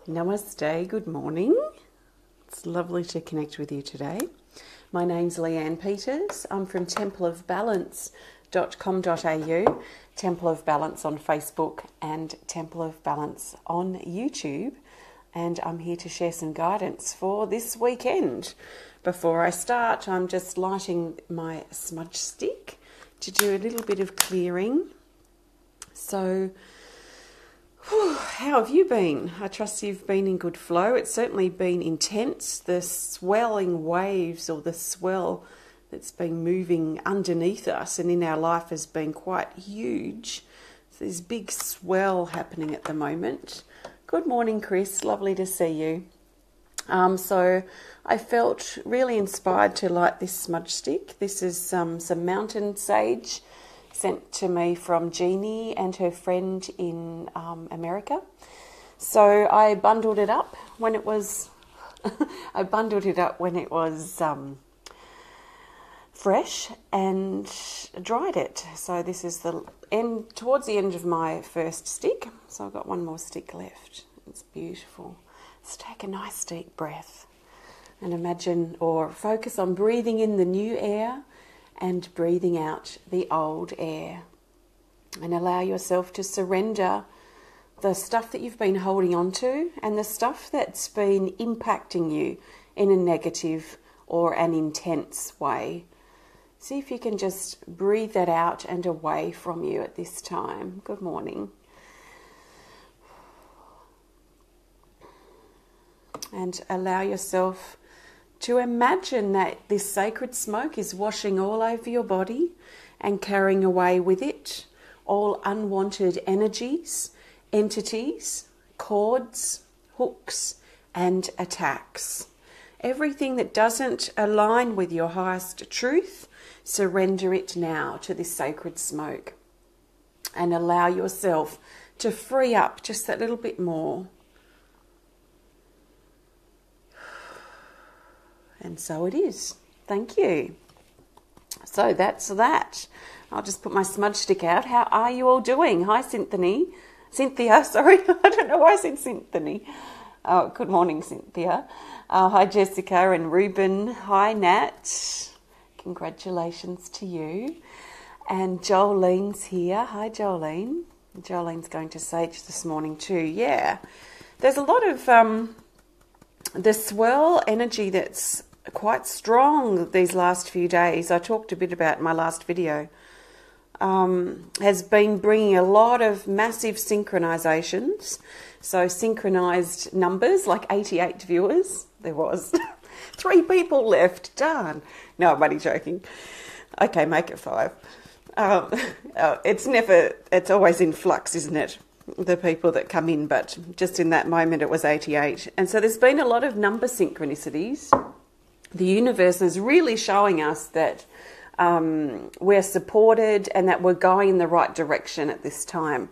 Namaste, good morning. It's lovely to connect with you today. My name's Leanne Peters. I'm from templeofbalance.com.au, Temple of Balance on Facebook and Temple of Balance on YouTube. And I'm here to share some guidance for this weekend. Before I start, I'm just lighting my smudge stick to do a little bit of clearing. So, how have you been? I trust you've been in good flow. It's certainly been intense. The swelling waves or the swell that's been moving underneath us and in our life has been quite huge. So there's big swell happening at the moment. Good morning, Chris. Lovely to see you. So I felt really inspired to light this smudge stick. This is some mountain sage sent to me from Jeannie and her friend in America. So I bundled it up when it was fresh and dried it. So this is towards the end of my first stick. So I've got one more stick left. It's beautiful. Let's take a nice deep breath and imagine or focus on breathing in the new air and breathing out the old air. And allow yourself to surrender the stuff that you've been holding on to and the stuff that's been impacting you in a negative or an intense way. See if you can just breathe that out and away from you at this time. Good morning. And allow yourself to imagine that this sacred smoke is washing all over your body and carrying away with it all unwanted energies, entities, cords, hooks, and attacks. Everything that doesn't align with your highest truth, surrender it now to this sacred smoke and allow yourself to free up just that little bit more. And so it is. Thank you. So that's that. I'll just put my smudge stick out. How are you all doing? Hi, Cynthia, sorry. I don't know why I said Cynthia. Oh, good morning, Cynthia. Hi, Jessica and Ruben. Hi, Nat. Congratulations to you. And Jolene's here. Hi, Jolene. Jolene's going to Sage this morning too. Yeah. There's a lot of the swell energy that's quite strong these last few days. I talked a bit about in my last video. Has been bringing a lot of massive synchronizations. So synchronized numbers, like 88 viewers. There was 3 people left. Darn. No, I'm only joking. Okay, make it 5. It's always in flux, isn't it? The people that come in, but just in that moment it was 88. And so there's been a lot of number synchronicities. The universe is really showing us that we're supported and that we're going in the right direction at this time.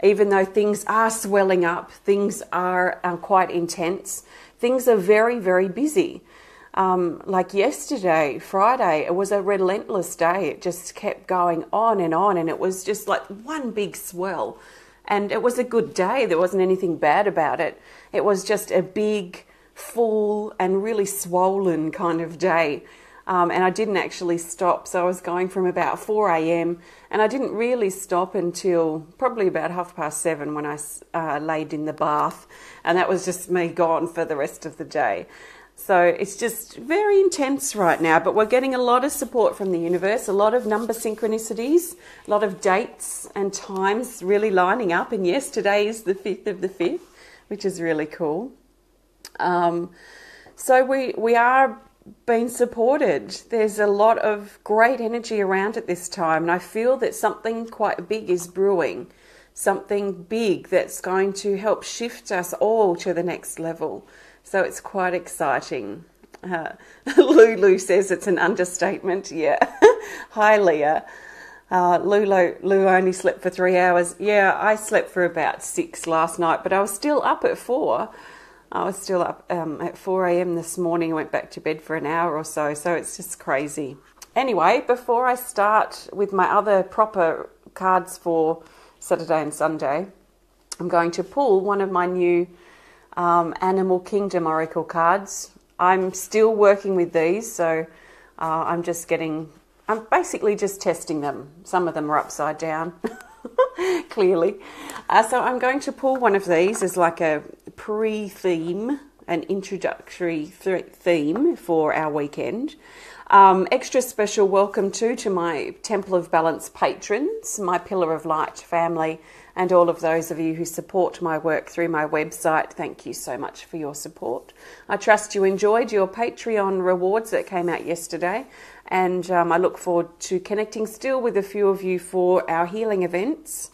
Even though things are swelling up, things are quite intense, things are very, very busy. Like yesterday, Friday, it was a relentless day. It just kept going on, and it was just like one big swell. And it was a good day. There wasn't anything bad about it. It was just a big, full and really swollen kind of day. And I didn't actually stop. So I was going from about 4 a.m. and I didn't really stop until probably about 7:30 when I laid in the bath. And that was just me gone for the rest of the day. So it's just very intense right now, but we're getting a lot of support from the universe, a lot of number synchronicities, a lot of dates and times really lining up. And yes, today is the 5th of the 5th, which is really cool. So we are being supported. There's a lot of great energy around at this time, and I feel that something quite big is brewing, something big that's going to help shift us all to the next level. So it's quite exciting. Lulu says it's an understatement. Yeah. Hi, Leah. Lou only slept for 3 hours. Yeah, I slept for about 6 last night, but I was still up at 4. I was still up at 4 a.m. this morning. I went back to bed for an hour or so. So it's just crazy. Anyway, before I start with my other proper cards for Saturday and Sunday, I'm going to pull one of my new Animal Kingdom Oracle cards. I'm still working with these, so I'm basically just testing them. Some of them are upside down, clearly. So I'm going to pull one of these as like a pre-theme, an introductory theme for our weekend. Extra special welcome to my Temple of Balance patrons, my Pillar of Light family, and all of those of you who support my work through my website. Thank you so much for your support. I trust you enjoyed your Patreon rewards that came out yesterday, and I look forward to connecting still with a few of you for our healing events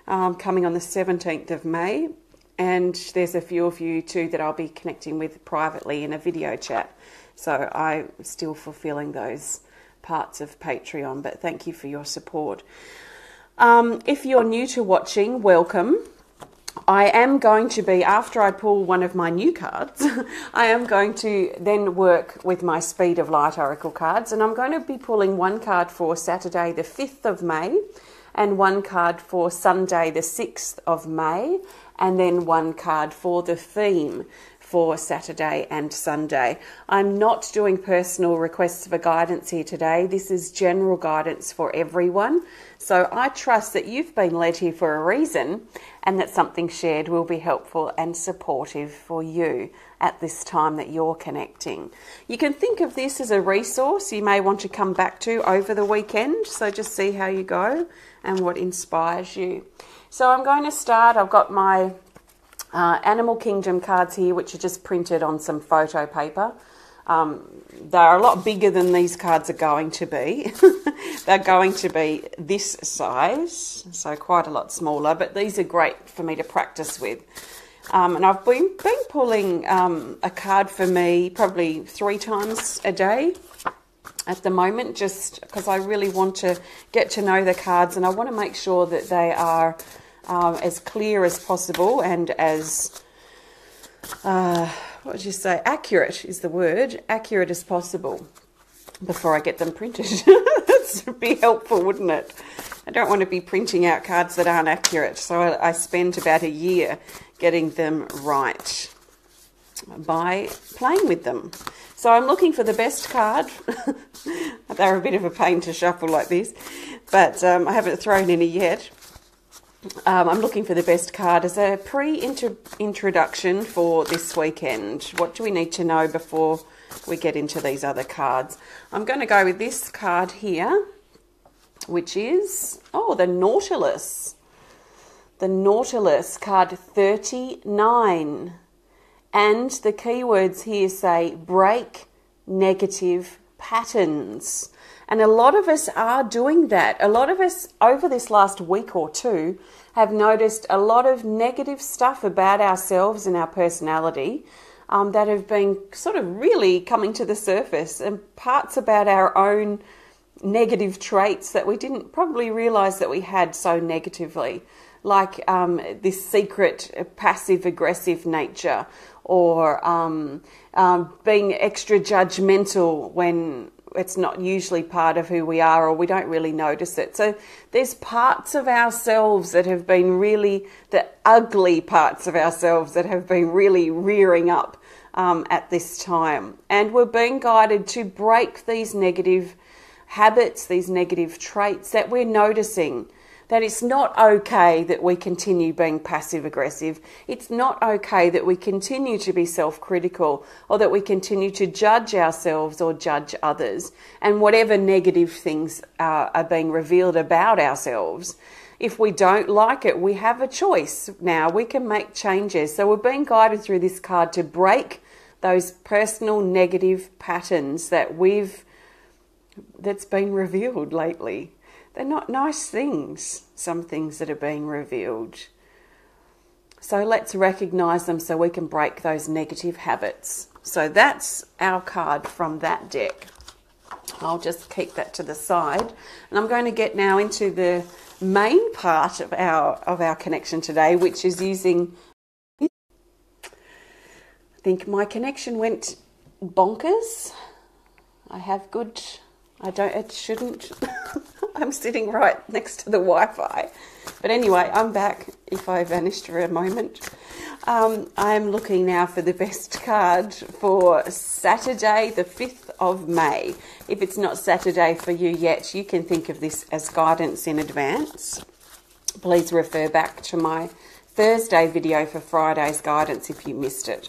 coming on the 17th of May. And there's a few of you too that I'll be connecting with privately in a video chat. So I'm still fulfilling those parts of Patreon, but thank you for your support. If you're new to watching, welcome. I am going to be, after I pull one of my new cards, I am going to then work with my Speed of Light Oracle cards, and I'm going to be pulling one card for Saturday the 5th of May, and one card for Sunday the 6th of May, and then one card for the theme for Saturday and Sunday. I'm not doing personal requests for guidance here today. This is general guidance for everyone. So I trust that you've been led here for a reason, and that something shared will be helpful and supportive for you at this time that you're connecting. You can think of this as a resource you may want to come back to over the weekend. So just see how you go and what inspires you. So I'm going to start. I've got my Animal Kingdom cards here, which are just printed on some photo paper. They're a lot bigger than these cards are going to be. They're going to be this size, so quite a lot smaller, but these are great for me to practice with. And I've been pulling a card for me probably 3 times a day at the moment, just because I really want to get to know the cards, and I want to make sure that they are as clear as possible and as, accurate is the word, accurate as possible before I get them printed. That would be helpful, wouldn't it? I don't want to be printing out cards that aren't accurate, so I spend about a year getting them right by playing with them. So I'm looking for the best card. They're a bit of a pain to shuffle like this, but I haven't thrown any yet. I'm looking for the best card as a pre-introduction for this weekend. What do we need to know before we get into these other cards? I'm going to go with this card here, which is, the Nautilus. The Nautilus, card 39. And the keywords here say break negative patterns. And a lot of us are doing that. A lot of us over this last week or two have noticed a lot of negative stuff about ourselves and our personality that have been sort of really coming to the surface, and parts about our own negative traits that we didn't probably realise that we had so negatively, like this secret passive-aggressive nature, or being extra judgmental when it's not usually part of who we are, or we don't really notice it. So there's parts of ourselves that have been really, the ugly parts of ourselves that have been really rearing up at this time. And we're being guided to break these negative habits, these negative traits that we're noticing. That it's not okay that we continue being passive-aggressive. It's not okay that we continue to be self-critical, or that we continue to judge ourselves or judge others. And whatever negative things are being revealed about ourselves, if we don't like it, we have a choice now. We can make changes. So we're being guided through this card to break those personal negative patterns that's been revealed lately. They're not nice things, some things that are being revealed. So let's recognise them so we can break those negative habits. So that's our card from that deck. I'll just keep that to the side. And I'm going to get now into the main part of our connection today, which is using... I think my connection went bonkers. It shouldn't. I'm sitting right next to the Wi-Fi. But anyway, I'm back if I vanished for a moment. I'm looking now for the best card for Saturday, the 5th of May. If it's not Saturday for you yet, you can think of this as guidance in advance. Please refer back to my Thursday video for Friday's guidance if you missed it.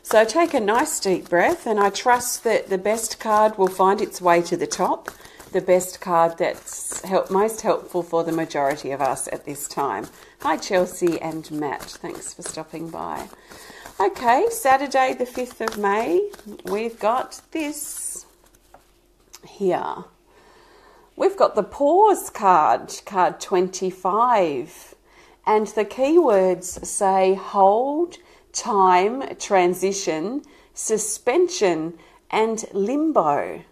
So take a nice deep breath, and I trust that the best card will find its way to the top, the best card that's most helpful for the majority of us at this time. Hi Chelsea and Matt, thanks for stopping by. Okay, Saturday the 5th of May, we've got this here. We've got the pause card, card 25. And the keywords say hold, time, transition, suspension, and limbo.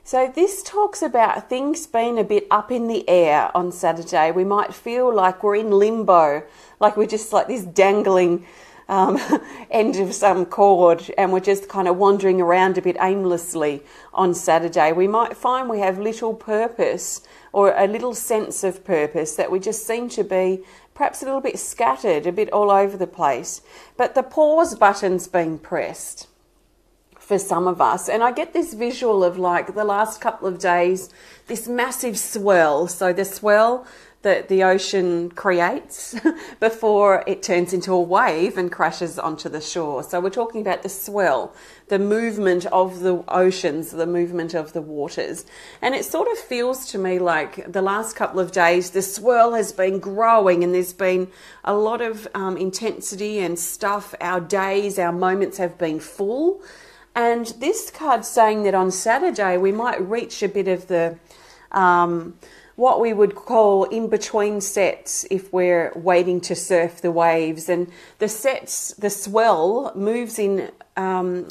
So this talks about things being a bit up in the air on Saturday. We might feel like we're in limbo, like we're just like this dangling end of some cord, and we're just kind of wandering around a bit aimlessly on Saturday. We might find we have little purpose or a little sense of purpose, that we just seem to be perhaps a little bit scattered, a bit all over the place. But the pause button's being pressed for some of us. And I get this visual of like the last couple of days, this massive swell. So the swell that the ocean creates before it turns into a wave and crashes onto the shore. So we're talking about the swell, the movement of the oceans, the movement of the waters. And it sort of feels to me like the last couple of days, the swell has been growing, and there's been a lot of intensity and stuff. Our days, our moments have been full. And this card's saying that on Saturday we might reach a bit of the what we would call in-between sets if we're waiting to surf the waves. And the sets, the swell moves in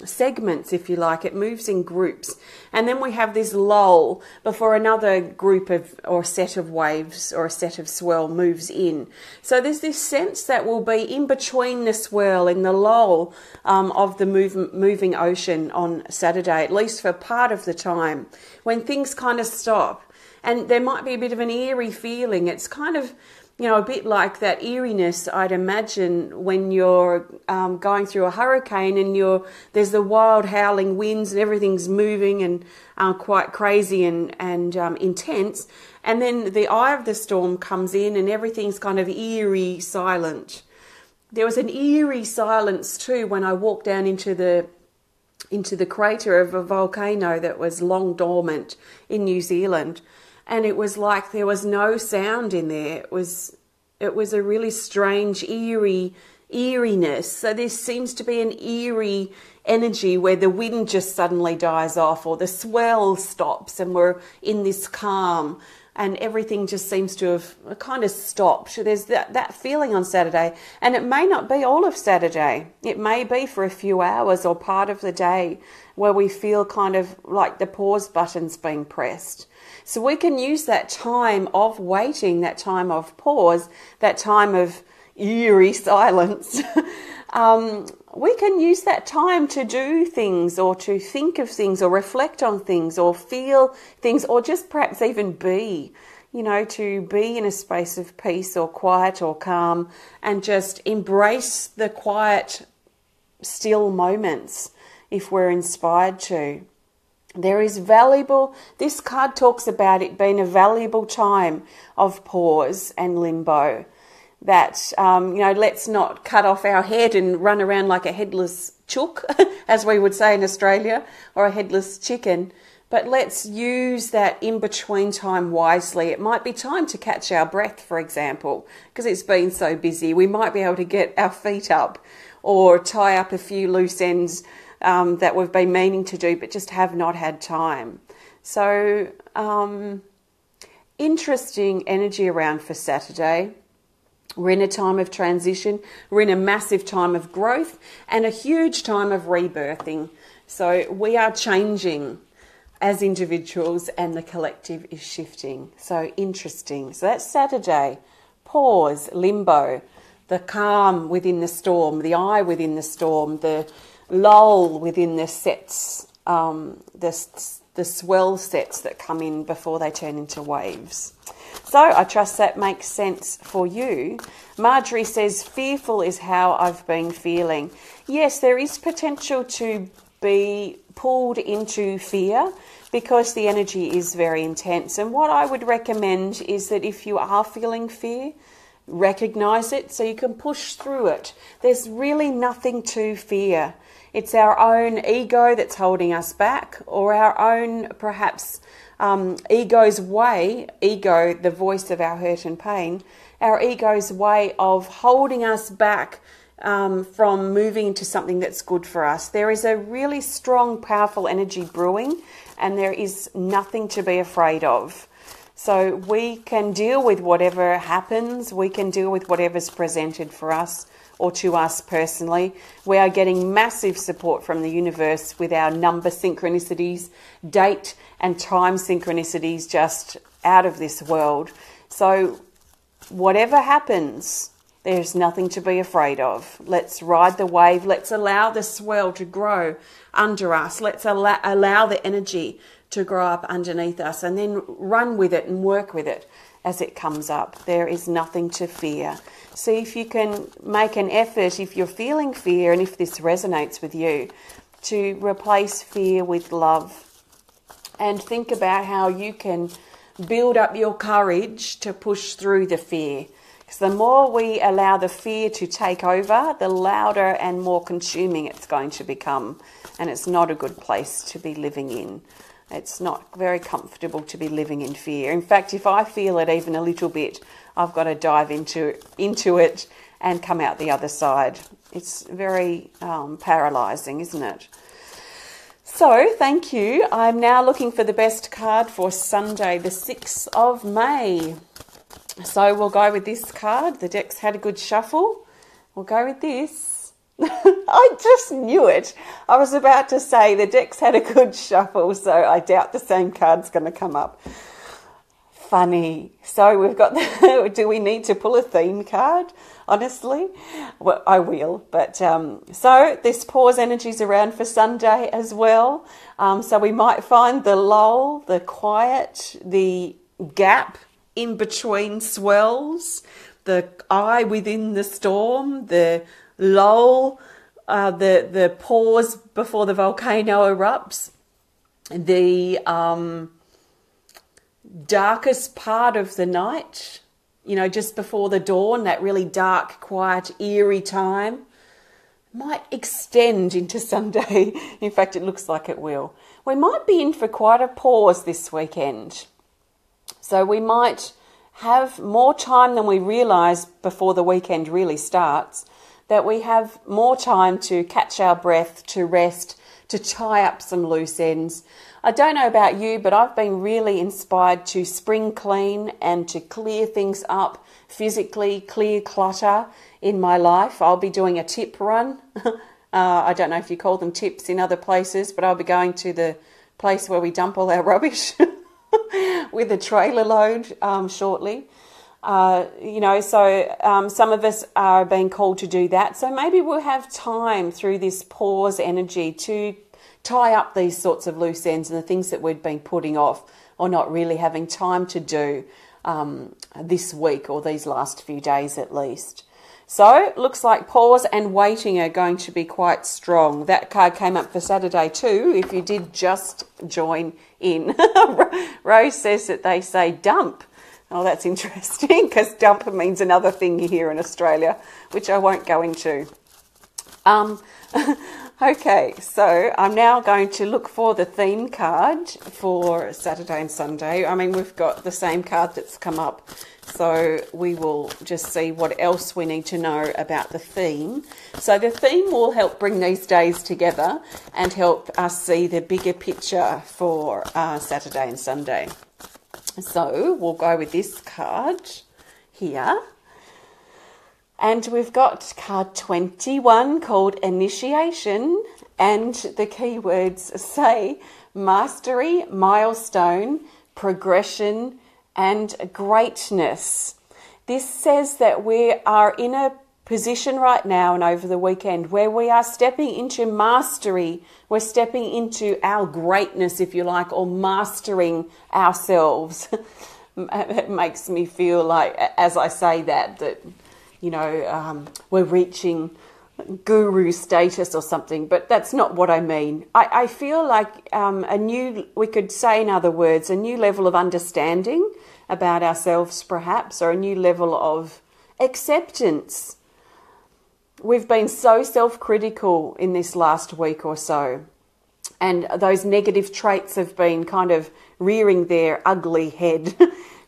segments, if you like. It moves in groups. And then we have this lull before another group of or set of waves or a set of swell moves in. So there's this sense that will be in between the swell, in the lull of the moving ocean on Saturday, at least for part of the time, when things kind of stop. And there might be a bit of an eerie feeling. It's kind of, you know, a bit like that eeriness I'd imagine when you're going through a hurricane and there's the wild howling winds and everything's moving and quite crazy and intense. And then the eye of the storm comes in and everything's kind of eerie, silent. There was an eerie silence too when I walked down into the crater of a volcano that was long dormant in New Zealand. And it was like there was no sound in there. It was a really strange, eeriness. So there seems to be an eerie energy where the wind just suddenly dies off, or the swell stops and we're in this calm and everything just seems to have kind of stopped. There's that feeling on Saturday, and it may not be all of Saturday. It may be for a few hours or part of the day where we feel kind of like the pause button's being pressed. So we can use that time of waiting, that time of pause, that time of eerie silence. We can use that time to do things or to think of things or reflect on things or feel things or just perhaps even be, you know, to be in a space of peace or quiet or calm and just embrace the quiet, still moments if we're inspired to. There is this card talks about it being a valuable time of pause and limbo. That, let's not cut off our head and run around like a headless chook, as we would say in Australia, or a headless chicken. But let's use that in-between time wisely. It might be time to catch our breath, for example, because it's been so busy. We might be able to get our feet up or tie up a few loose ends that we've been meaning to do but just have not had time. So interesting energy around for Saturday. We're in a time of transition. We're in a massive time of growth and a huge time of rebirthing. So we are changing as individuals and the collective is shifting. So interesting. So that's Saturday. Pause, limbo, the calm within the storm, the eye within the storm, the lull within the sets, the swell sets that come in before they turn into waves. So I trust that makes sense for you. Marjorie says, fearful is how I've been feeling. Yes, there is potential to be pulled into fear because the energy is very intense. And what I would recommend is that if you are feeling fear, recognize it so you can push through it. There's really nothing to fear. It's our own ego that's holding us back, or our own perhaps ego's way, ego, the voice of our hurt and pain, our ego's way of holding us back from moving into something that's good for us. There is a really strong, powerful energy brewing, and there is nothing to be afraid of. So we can deal with whatever happens. We can deal with whatever's presented for us or to us personally. We are getting massive support from the universe with our number synchronicities, date and time synchronicities, just out of this world. So whatever happens, there's nothing to be afraid of. Let's ride the wave. Let's allow the swell to grow under us. Let's allow the energy to grow up underneath us, and then run with it and work with it as it comes up. There is nothing to fear. See if you can make an effort, if you're feeling fear and if this resonates with you, to replace fear with love, and think about how you can build up your courage to push through the fear. Because the more we allow the fear to take over, the louder and more consuming it's going to become. And it's not a good place to be living in. It's not very comfortable to be living in fear. In fact, if I feel it even a little bit, I've got to dive into it and come out the other side. It's very paralysing, isn't it? So, thank you. I'm now looking for the best card for Sunday, the 6th of May. So we'll go with this card. The deck's had a good shuffle. We'll go with this. I just knew it. I was about to say the deck's had a good shuffle, so I doubt the same card's going to come up. Funny. So we've got do we need to pull a theme card? Honestly, well, I will. But so this pause energy's around for Sunday as well. So we might find the lull, the quiet, the gap in between swells, the eye within the storm, the lull, the pause before the volcano erupts, the darkest part of the night, just before the dawn, that really dark, quiet, eerie time, might extend into Sunday. In fact, it looks like it will. We might be in for quite a pause this weekend. So we might have more time than we realise before the weekend really starts, that we have more time to catch our breath, to rest, to tie up some loose ends. I don't know about you, but I've been really inspired to spring clean and to clear things up physically, clear clutter in my life. I'll be doing a tip run. I don't know if you call them tips in other places, but I'll be going to the place where we dump all our rubbish with a trailer load shortly. Some of us are being called to do that. So maybe we'll have time through this pause energy to tie up these sorts of loose ends and the things that we've been putting off or not really having time to do this week or these last few days at least. So it looks like pause and waiting are going to be quite strong. That card came up for Saturday too, if you did just join in. Rose says that they say dump. Oh, that's interesting, because dump means another thing here in Australia, which I won't go into. Okay, so I'm now going to look for the theme card for Saturday and Sunday. I mean, we've got the same card that's come up, so we will just see what else we need to know about the theme. So the theme will help bring these days together and help us see the bigger picture for Saturday and Sunday. So we'll go with this card here. And we've got card 21 called Initiation. And the keywords say mastery, milestone, progression, and greatness. This says that we are in a position right now and over the weekend where we are stepping into mastery. We're stepping into our greatness, if you like, or mastering ourselves. It makes me feel like, as I say that we're reaching guru status or something, but that's not what I mean. I feel like we could say, in other words, a new level of understanding about ourselves perhaps, or a new level of acceptance. We've been so self-critical in this last week or so, and those negative traits have been kind of rearing their ugly head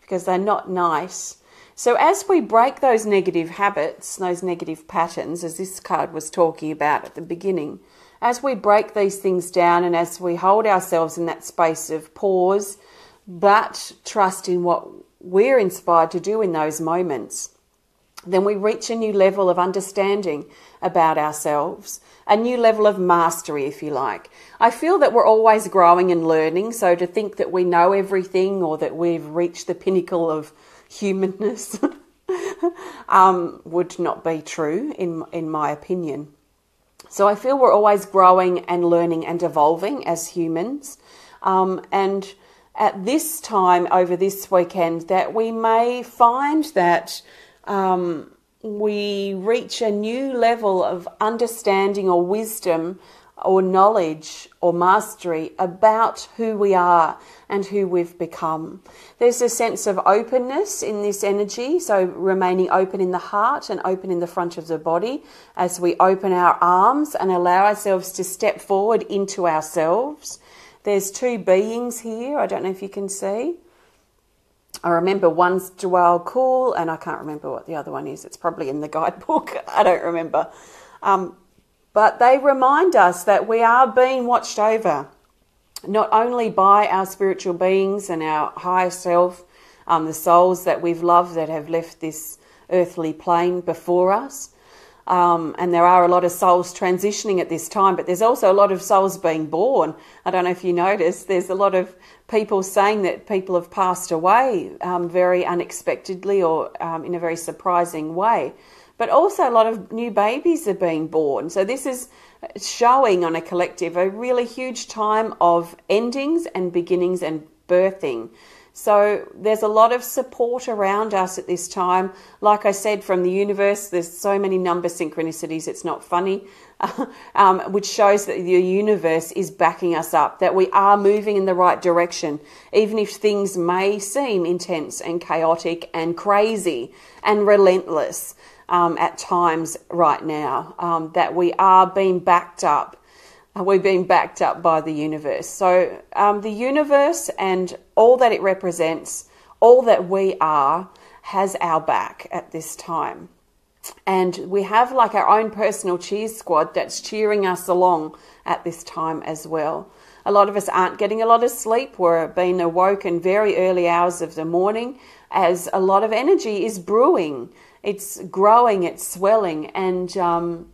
because they're not nice. So as we break those negative habits, those negative patterns, as this card was talking about at the beginning, as we break these things down and as we hold ourselves in that space of pause, but trust in what we're inspired to do in those moments, then we reach a new level of understanding about ourselves, a new level of mastery, if you like. I feel that we're always growing and learning, so to think that we know everything or that we've reached the pinnacle of humanness would not be true in my opinion. So I feel we're always growing and learning and evolving as humans. And at this time over this weekend that we may find that we reach a new level of understanding or wisdom or knowledge or mastery about who we are and who we've become. There's a sense of openness in this energy, so remaining open in the heart and open in the front of the body as we open our arms and allow ourselves to step forward into ourselves. There's two beings here, I don't know if you can see. I remember one's Dwell Cool and I can't remember what the other one is. It's probably in the guidebook. I don't remember. But they remind us that we are being watched over, not only by our spiritual beings and our higher self, the souls that we've loved that have left this earthly plane before us. And there are a lot of souls transitioning at this time, but there's also a lot of souls being born. I don't know if you noticed, there's a lot of people saying that people have passed away very unexpectedly or in a very surprising way. But also a lot of new babies are being born. So this is showing on a collective a really huge time of endings and beginnings and birthing. So there's a lot of support around us at this time. Like I said, from the universe, there's so many number synchronicities, it's not funny, which shows that the universe is backing us up, that we are moving in the right direction, even if things may seem intense and chaotic and crazy and relentless at times right now, that we are being backed up. We're being backed up by the universe. So the universe and all that it represents, all that we are, has our back at this time. And we have like our own personal cheer squad that's cheering us along at this time as well. A lot of us aren't getting a lot of sleep. We're being awoken very early hours of the morning as a lot of energy is brewing. It's growing, it's swelling, and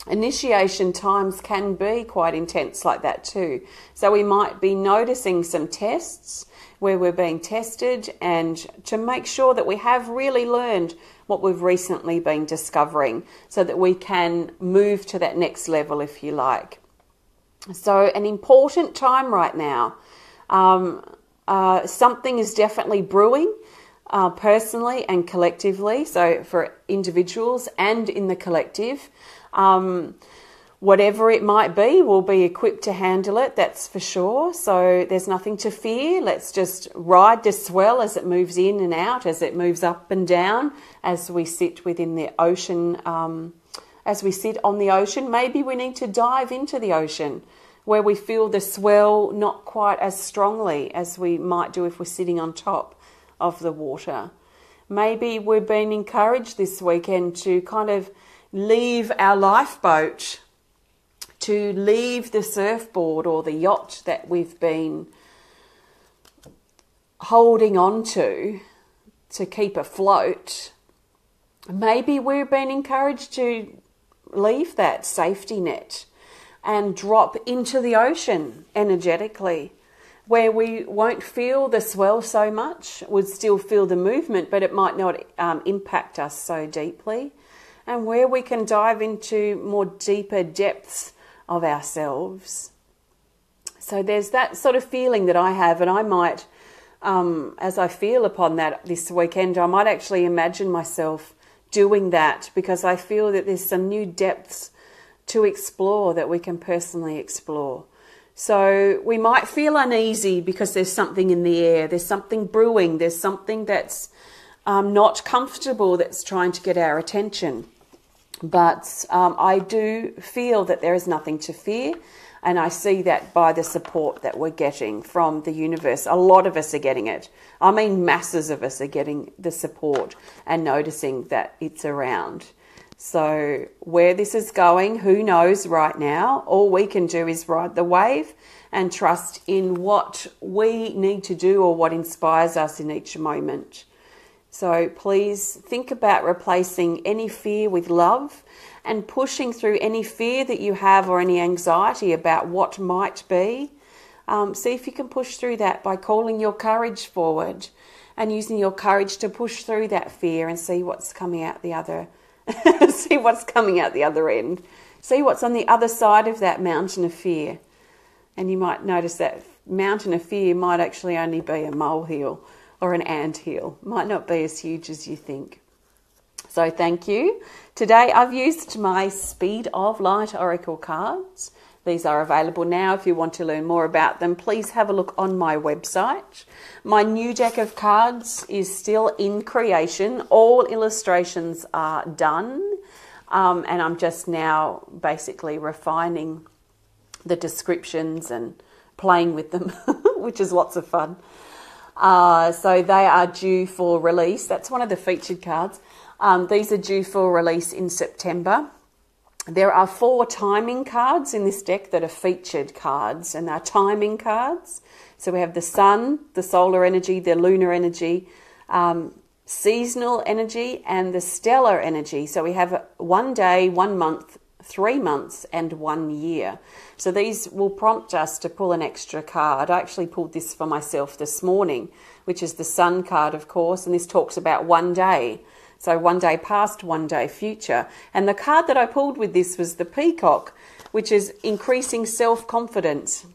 initiation times can be quite intense like that too. So we might be noticing some tests where we're being tested, and to make sure that we have really learned what we've recently been discovering so that we can move to that next level, if you like. So an important time right now. Something is definitely brewing. Personally and collectively, so for individuals and in the collective. Whatever it might be, we'll be equipped to handle it, that's for sure. So there's nothing to fear. Let's just ride the swell as it moves in and out, as it moves up and down, as we sit within the ocean, as we sit on the ocean. Maybe we need to dive into the ocean where we feel the swell not quite as strongly as we might do if we're sitting on top of the water. Maybe we're being encouraged this weekend to kind of leave our lifeboat, to leave the surfboard or the yacht that we've been holding on to keep afloat. Maybe we're being encouraged to leave that safety net and drop into the ocean energetically, where we won't feel the swell so much, would still feel the movement, but it might not impact us so deeply. and where we can dive into more deeper depths of ourselves. So there's that sort of feeling that I have, and I might, as I feel upon that this weekend, I might actually imagine myself doing that, because I feel that there's some new depths to explore that we can personally explore. So we might feel uneasy because there's something in the air, there's something brewing, there's something that's not comfortable that's trying to get our attention. But I do feel that there is nothing to fear, and I see that by the support that we're getting from the universe. A lot of us are getting it. I mean, masses of us are getting the support and noticing that it's around. So where this is going, who knows right now? All we can do is ride the wave and trust in what we need to do or what inspires us in each moment. So please think about replacing any fear with love and pushing through any fear that you have or any anxiety about what might be. See if you can push through that by calling your courage forward and using your courage to push through that fear and see what's coming out the other see what's coming out the other end. See what's on the other side of that mountain of fear. And you might notice that mountain of fear might actually only be a molehill or an anthill. Might not be as huge as you think. So thank you. Today I've used my Speed of Light Oracle cards. These are available now. If you want to learn more about them, please have a look on my website. My new deck of cards is still in creation. All illustrations are done. And I'm just now basically refining the descriptions and playing with them, which is lots of fun. So they are due for release. That's one of the featured cards. These are due for release in September. There are 4 timing cards in this deck that are featured cards, and they're timing cards. So we have the sun, the solar energy, the lunar energy, seasonal energy, and the stellar energy. So we have 1 day, 1 month, 3 months, and 1 year. So these will prompt us to pull an extra card. I actually pulled this for myself this morning, which is the sun card, of course, and this talks about 1 day. So 1 day past, 1 day future. And the card that I pulled with this was the peacock, which is increasing self-confidence,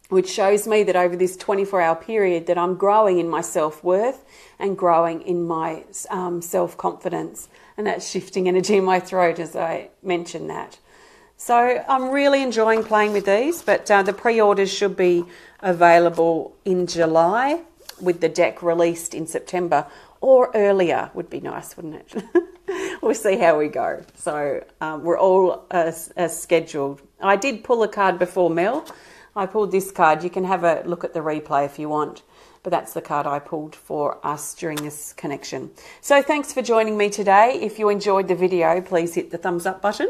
which shows me that over this 24-hour period that I'm growing in my self-worth and growing in my self-confidence. And that's shifting energy in my throat as I mention that. So I'm really enjoying playing with these, but the pre-orders should be available in July with the deck released in September. Or earlier would be nice, wouldn't it? We'll see how we go. So we're all as scheduled. I did pull a card before, Mel. I pulled this card. You can have a look at the replay if you want. But that's the card I pulled for us during this connection. So thanks for joining me today. If you enjoyed the video, please hit the thumbs up button.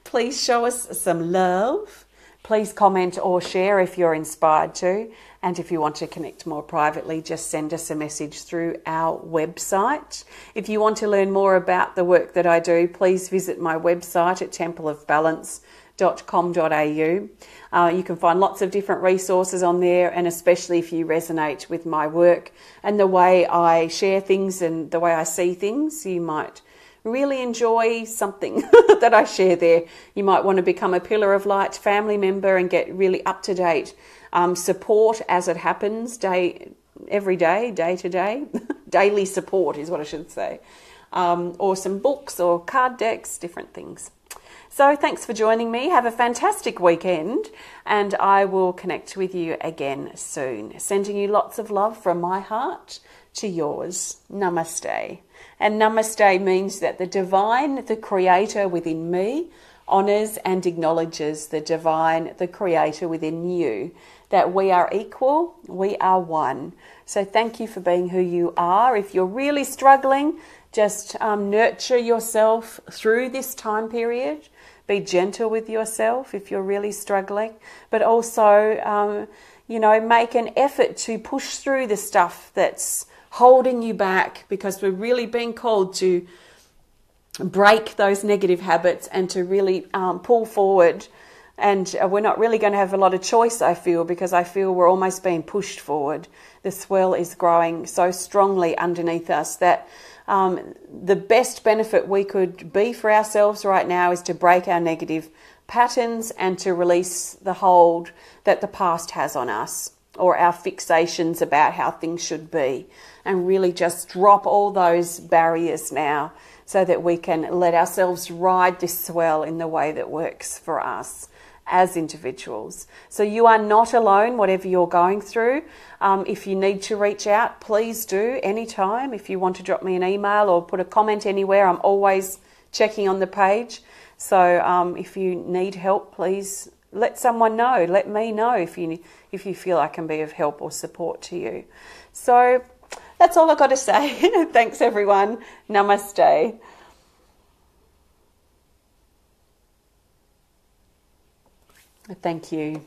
Please show us some love. Please comment or share if you're inspired to. And if you want to connect more privately, just send us a message through our website. If you want to learn more about the work that I do, please visit my website at templeofbalance.com.au. You can find lots of different resources on there, and especially if you resonate with my work and the way I share things and the way I see things, you might really enjoy something that I share there. You might want to become a Pillar of Light family member and get really up-to-date support as it happens every day, day to day. Daily support is what I should say. Or some books or card decks, different things. So thanks for joining me. Have a fantastic weekend, and I will connect with you again soon. Sending you lots of love from my heart to yours. Namaste. And namaste means that the divine, the creator within me, honours and acknowledges the divine, the creator within you, that we are equal, we are one. So thank you for being who you are. If you're really struggling, just nurture yourself through this time period. Be gentle with yourself if you're really struggling, but also, make an effort to push through the stuff that's holding you back, because we're really being called to break those negative habits and to really pull forward. And we're not really going to have a lot of choice, I feel, because I feel we're almost being pushed forward. The swell is growing so strongly underneath us that The best benefit we could be for ourselves right now is to break our negative patterns and to release the hold that the past has on us, or our fixations about how things should be, and really just drop all those barriers now so that we can let ourselves ride this swell in the way that works for us as individuals. So you are not alone, whatever you're going through. If you need to reach out, please do anytime. If you want to drop me an email or put a comment anywhere, I'm always checking on the page. So if you need help, please let someone know. Let me know if you feel I can be of help or support to you. So that's all I've got to say. Thanks, everyone. Namaste. Thank you.